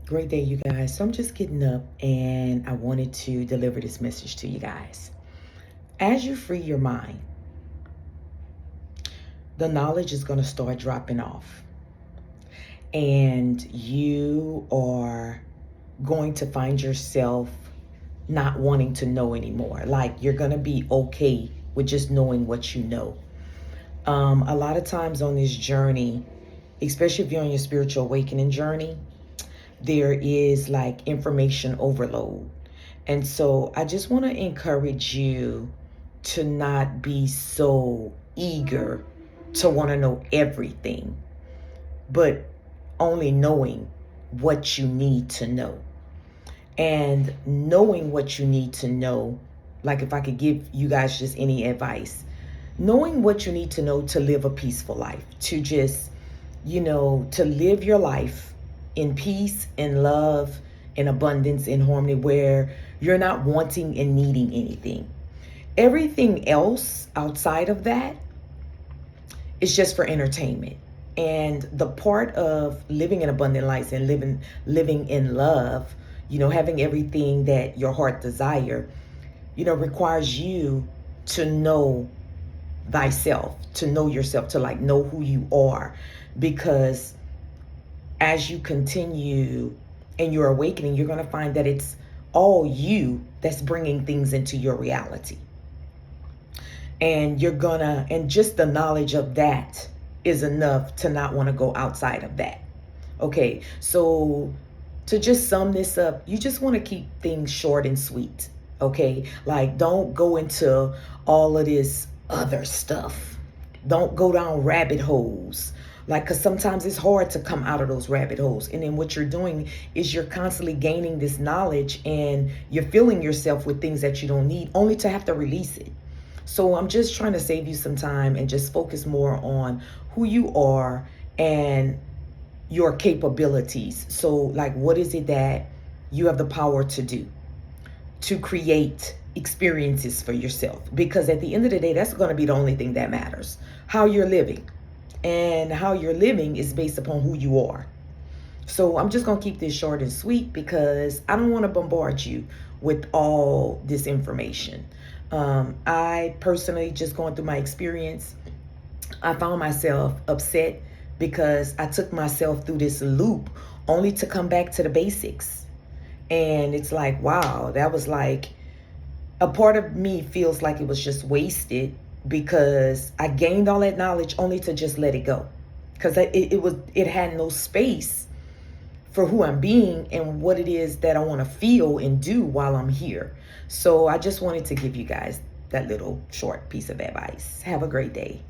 Great day, you guys. So I'm just getting up and I wanted to deliver this message to you guys. As you free your mind, the knowledge is going to start dropping off. And you are going to find yourself not wanting to know anymore. Like you're going to be okay with just knowing what you know. A lot of times on this journey, especially if you're on your spiritual awakening journey, there is like information overload. And so I just want to encourage you to not be so eager to want to know everything, but only knowing what you need to know. And knowing what you need to know, like if I could give you guys just any advice, knowing what you need to know to live a peaceful life, to just, to live your life in peace, in love, in abundance, in harmony, where you're not wanting and needing anything. Everything else outside of that is just for entertainment. And the part of living an abundant life and living in love, having everything that your heart desire, requires you to know thyself, to know yourself, to like know who you are. Because as you continue in your awakening, you're going to find that it's all you that's bringing things into your reality. And and just the knowledge of that is enough to not want to go outside of that. Okay, so to just sum this up, you just want to keep things short and sweet. Okay, like don't go into all of this other stuff. Don't go down rabbit holes. Like, because sometimes it's hard to come out of those rabbit holes. And then what you're doing is you're constantly gaining this knowledge and you're filling yourself with things that you don't need, only to have to release it. So I'm just trying to save you some time and just focus more on who you are and your capabilities. So like, what is it that you have the power to do to create experiences for yourself? Because at the end of the day, that's going to be the only thing that matters. How you're living. And how you're living is based upon who you are. So I'm just going to keep this short and sweet because I don't want to bombard you with all this information. I personally, just going through my experience, I found myself upset because I took myself through this loop only to come back to the basics. And it's like, wow, that was like, a part of me feels like it was just wasted because I gained all that knowledge only to just let it go. Because it had no space for who I'm being and what it is that I want to feel and do while I'm here. So I just wanted to give you guys that little short piece of advice. Have a great day.